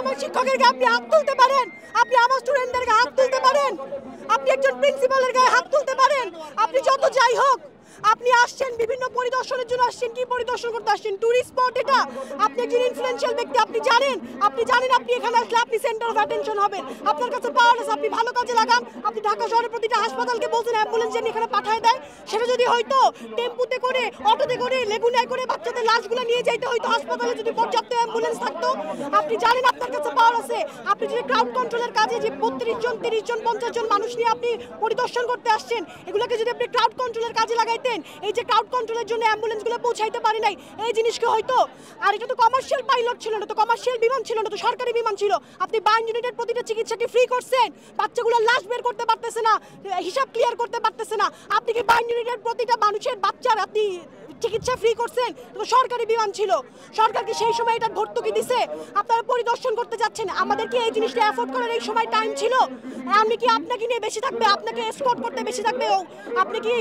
আমার শিক্ষকের গায়ে আপনি হাত তুলতে পারেন, আপনি আমার স্টুডেন্টদের গায়ে হাত তুলতে পারেন, আপনি একজন প্রিন্সিপালের গায়ে হাত তুলতে পারেন, আপনি যত যাই হোক আপনি আসছেন বিভিন্ন পরিদর্শনের জন্য আসছেন, কি পরিদর্শন করতে আসছেন? টুরিস্ট স্পট এটা। আপনি একজন ইনফ্লুয়েন্সিয়াল ব্যক্তি, আপনি জানেন আপনি এখানে আসলে আপনি সেন্টার অফ অ্যাটেনশন হবেন, আপনার কাছে পাওয়ার আছে, আপনি ভালো কাজে লাগান। আপনি ঢাকা শহরের প্রতিটা হাসপাতালকে বলছেন অ্যাম্বুলেন্স যেন এখানে পাঠায় দেয়, সেটা যদি হয়তো টেম্পুতে করে অটোতে করে লেগুনায় করে বাচ্চাদের লাশগুলো নিয়ে যাইতে হয়তো হাসপাতালে, যদি পর্যাপ্ত অ্যাম্বুলেন্স থাকতো। আপনি জানেন আপনার কাছে পাওয়ার আছে, আপনি যদি ক্রাউড কন্ট্রোলের কাজে যে 32 জন 30 জন 50 জন মানুষ নিয়ে আপনি পরিদর্শন করতে আসছেন, এগুলোকে যদি আপনি ক্রাউড কন্ট্রোলের কাজে লাগাইতেন, এই যে ক্রাউড কন্ট্রোলের জন্য অ্যাম্বুলেন্সগুলো পৌঁছাইতে পারি নাই, এই জিনিসকে হয়তো। আর এটা তো কমার্শিয়াল পাইলট ছিল না, তো কমার্শিয়াল বিমান ছিল না, তো সরকারি বিমান ছিল। আপনি 52 ইউনিটের প্রতিটা চিকিৎসাকে ফ্রি করছেন, বাচ্চাগুলোর লাশ বের করতে পারতেছে না, হিসাব ক্লিয়ার করতে পারতেছে না। আপনি কি 52 ইউনিটের প্রতিটা মানুষের বাচ্চার আপনি চিকিৎসা ফ্রি করছেন? তো সরকারি বিমান ছিল, সরকার কি সেই সময় এটা ভর্তুকি দিছে? আপনারা পরিদর্শন করতে যাচ্ছেন, আমাদের কি এই জিনিসটা অ্যাফোর্ড করার এই সময় টাইম ছিল? আমি কি আপনাকে নিয়ে বেশি থাকবে, আপনাকে এসকর্ট করতে বেশি থাকবে? আপনি কি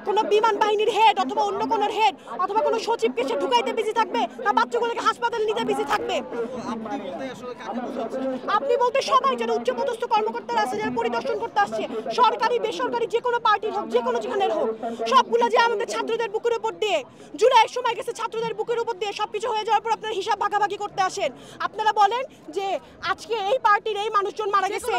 কোনো বিমান বাহিনীর হেড অথবা অন্য কোনো হেড অথবা কোনো সচিবকে সে ঢুকাইতে বেশি থাকবে, না বাচ্চাগুলোকে হাসপাতালে নিতে বেশি থাকবে? আপনি বলতে সবাই যারা উচ্চপদস্থ কর্মকর্তারা আছে, যারা পরিদর্শন করতে আসছে, সরকারি বেসরকারি যে কোনো পার্টির হোক, যে কোনো যেখানের হোক, সবগুলো যে আমাদের ছাত্রদের বুকের উপর দিয়ে জুলাইয়ের সময় গেছে, ছাত্রদের বুকের উপর দিয়ে সবকিছু হয়ে যাওয়ার পর আপনারা হিসাব ভাগাভাগি করতে আসেন। আপনারা বলেন যে আজকে এই পার্টির এই মানুষজন মারা গেছে,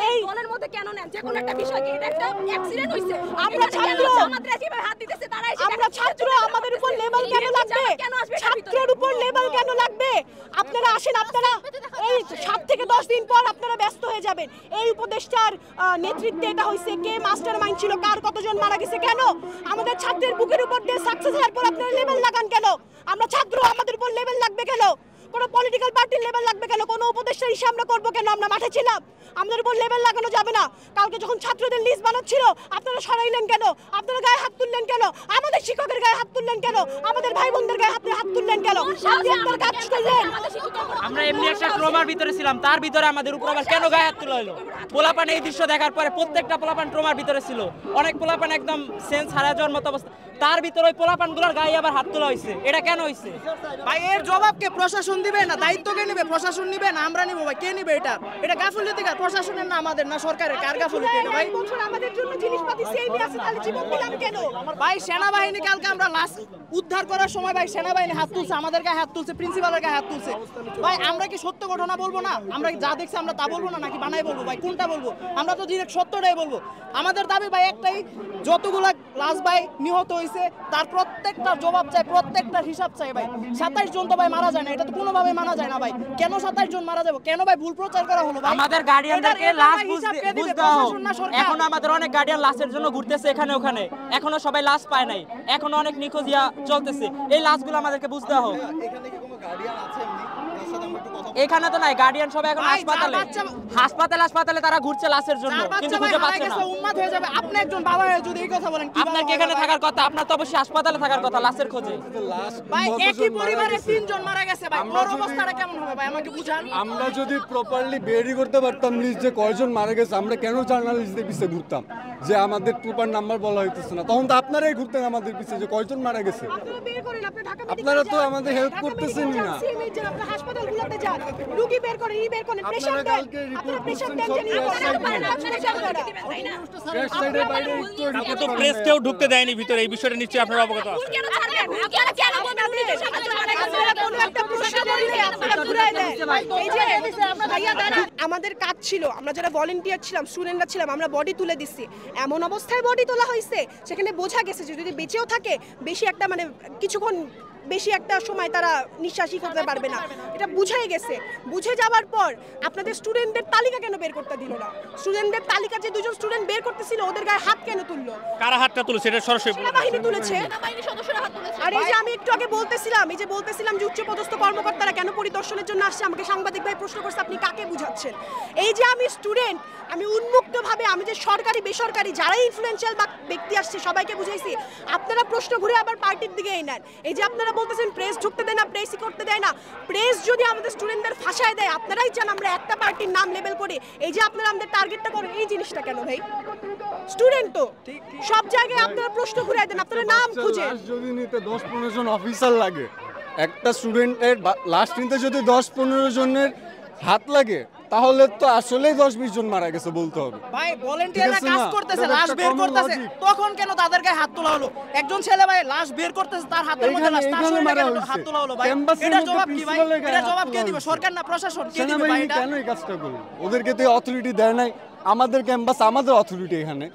এই দলের মধ্যে কেন নেন? যে কোনো একটা বিষয়কে এটা একটা অ্যাক্সিডেন্ট হইছে, আমরা ছাত্র, আমাদের যেভাবে হাত দিতেছে তারা আমরা ছাত্র, আমাদের উপর লেভেল কেন লাগবে? ছাত্রের উপর লেভেল কেন লাগবে? আপনারা আসেন, আপনারা এই 7 থেকে 10 দিন পর আপনারা ব্যস্ত হয়ে যাবেন। এই উপদেষ্টার নেতৃত্বে এটা হইছে, কে মাস্টার মাইন্ড ছিল, কার কতজন মারা গেছে, কেন আমাদের ছাত্রের বুকের উপর দিয়ে সাকসেস হওয়ার পর আপনারা লেভেল লাগান কেন? আমরা ছাত্র, আমাদের উপর লেভেল লাগবে কেন? কোনো পলিটিক্যাল পার্টির লেভেল লাগবে কেন? কোনো উপদেষ্টার হিসাব আমরা করবো কেন? আমরা মাঠে ছিলাম, আমাদের উপর লেভেল লাগানো যাবে না। কালকে যখন ছাত্রদের লিস্ট বানাচ্ছিল আপনারা সরাইলেন কেন? আপনারা গায়ে হাত তুললেন কেন? আমাদের শিক্ষকের গায়ে হাত তুললেন কেন? আমাদের ভাই বোনদের গায়ে হাত তুললেন কেন? আপনার কাজ করলেন। আমরা এমনি একটা ট্রমার ভিতরে ছিলাম, তার ভিতরে আমাদের উপর আবার কেন গায়ে হাত তোলা হলো? পোলাপান এই দৃশ্য দেখার পরে প্রত্যেকটা পোলাপান ট্রমার ভিতরে ছিল, অনেক পোলাপান একদম সেন্স হারিয়ে যাওয়ার মতো অবস্থা, তার ভিতরে ওই পোলাপানগুলোর গায়ে আবার হাত তোলা হয়েছে। এটা কেন হয়েছে ভাই? এর জবাব কে? প্রশাসন দিবে না? দায়িত্ব কে নেবে? প্রশাসন নিবে না আমরা নিব? ভাই কে নিবে এটা? এটা গাফিলতি কার? প্রশাসনের না আমাদের, না সরকারের? কার গাফিলতি এটা ভাই? বছর আমাদের জন্য জিনিসপাতি সেমই আছে, তাহলে জীবন দিলাম কেন? ভাই সেনাবাহিনী কালকে আমরা লাশ উদ্ধার করার সময় ভাই সেনাবাহিনী হাত তুলছে, আমাদের গায়ে হাত তুলছে, প্রিন্সিপালের গায়ে হাত তুলছে। ভাই আমরা কি সত্য ঘটনা বলবো না? আমরা যা দেখছি আমরা তা বলবো না, নাকি বানাই বলবো? ভাই কোনটা বলবো? আমরা তো ডিরেক্ট সত্যটাই বলবো। আমাদের দাবি ভাই একটাই, যতগুলা লাশ ভাই নিহত হয়েছে তার প্রত্যেকটা জবাব চাই, প্রত্যেকটার হিসাব চাই ভাই। 27 জন তো ভাই মারা যায় না, এটা তো কোনোভাবে মানা যায় না ভাই। কেন 27 জন মারা যাবে? কেন ভাই ভুল প্রচার করা হলো ভাই? আমাদের গার্ডিয়ানদেরকে লাশ বুঝতে হবে। এখন আমাদের অনেক গার্ডিয়ান লাশের জন্য ঘুরতেছে এখানে ওখানে, এখনো সবাই লাশ পায় নাই, এখনো অনেক নিখোঁজ চলতেছে। এই লাশগুলো আমাদেরকে বুঝতে হবে। এখানে কি কোনো গার্ডিয়ান আছে এমনি? তার সাথে আমরা একটু কথা বলবো। এখানে তো নাই গার্ডিয়ান, সবাই এখন হাসপাতালে তারা ঘুরছে লাশের জন্য, কিন্তু খুঁজে পাচ্ছে না। উম্মাদ হয়ে যাবে। আপনি একজন বাবা হয়ে যদি এই কথা বলেন, আপনার কি এখানে থাকার কথা? আপনার তো অবশ্যই হাসপাতালে থাকার কথা লাশের খোঁজে। ভাই একই পরিবারে 3 জন মারা গেছে ভাই, ওর অবস্থাটা কেমন হবে ভাই আমাকে বুঝান। আমরা যদি প্রপারলি বেরি করতে পারতাম লিস্ট যে কয়জন মারা গেছে, আমরা কেন জার্নালিস্টদের পিছিয়ে ঘুরতাম যে আমাদের প্রপার নাম্বার বলা হইতেছে না? তখন তো আপনারাই ঘুরতেন আমাদের পিছিয়ে যে কয়জন মারা গেছে। আপনারা তো আমাদের হেল্প করতেছেন না। আপনারা হাসপাতালগুলোতে যান, রোগী বের করেন, বের করেন, পেশেন্ট দেন, আপনারা পেশেন্ট দেন, কাউকে তো প্রেস কেউ ঢুকতে দেয়নি ভিতরে, এই বিষয়টা নিশ্চয়ই আপনারা অবগত আছেন। আমাদের কাজ ছিল, আমরা যারা ভলেন্টিয়ার ছিলাম, স্টুডেন্টরা ছিলাম, আমরা বডি তুলে দিচ্ছি। এমন অবস্থায় বডি তোলা হয়েছে সেখানে বোঝা গেছে যে যদি বেঁচেও থাকে বেশি একটা মানে কিছুক্ষণ বেশি একটা সময় তারা নিঃশ্বাসই করতে পারবে না, এটা বুঝাই গেছে। বুঝে যাওয়ার পর আপনাদের স্টুডেন্টদের তালিকা কেন বের করতে দিল না? স্টুডেন্টদের তালিকা যে 2 জন স্টুডেন্ট বের করতেছিল ওদের গায়ে হাত কেন তুললো? কারা হাতটা তুলেছে এটা সরাসরি সেনাবাহিনী তুলেছে। আর এই যে আমি একটু আগে বলতেছিলাম, যে উচ্চপদস্থ কর্মকর্তারা কেন পরিদর্শনের জন্য আসছে, আমাকে সাংবাদিক ভাই প্রশ্ন করছে আপনি কাকে বুঝাচ্ছেন? এই যে আমি স্টুডেন্ট, আমি উন্মুক্তভাবে আমি যে সরকারি বেসরকারি যারাই ইনফ্লুয়েন্সিয়াল ব্যক্তি আসছে সবাইকে বুঝাইছি। আপনারা প্রশ্ন ঘুরে আবার পার্টির দিকেই নেন। এই যে আপনারা বলতেছেন প্রেস ঢুকতে দেয় না, প্রেসই করতে দেয় না। প্রেস যদি আমাদের স্টুডেন্টদের ফাঁসায় দেয়, আপনারাই চান আমরা একটা পার্টির নাম লেবেল করে, এই যে আপনারা আমাদের টার্গেটটা করেন, এই জিনিসটা কেন ভাই? স্টুডেন্ট তো সব জায়গায় আপনারা প্রশ্ন ঘুরাই দেন, আপনারা নাম খুঁজেন। যদি নিতে 10-15 জন অফিসার লাগে, একটা স্টুডেন্টের লাস্ট নিতে যদি 10-15 জনের হাত লাগে তাহলে তো আসলেই 10-20 জন মারা গেছে বলতে হবে। ভাই ভলান্টিয়াররা ঠিক আছে কাজ না? করতেছে, এটা লাশ একটা বের common করতেছে, logic। তখন কেন তাদের গায়ে হাত তোলা হলো? একজন ছেলে ভাই লাশ বের করতেছে, তার হাতের মধ্যে লাশ, তার এইখানে শরীরে মারা কেন হয়েছে। হাত তোলা হলো ভাই? ক্যাম্পাসের এটার মধ্যে জবাব কি ভাই? প্রিন্সিপালের গায়ে এটার হাত জবাব কে তোলা দিবে? হয়েছে। সরকার না প্রশাসন? কে দিবে ভাই সেনাবাহিনী এটা? কেন এই কাজটা করবে? ওদেরকে তো অথরিটি দেয় নাই, আমাদের ক্যাম্পাস আমাদের অথরিটি এখানে।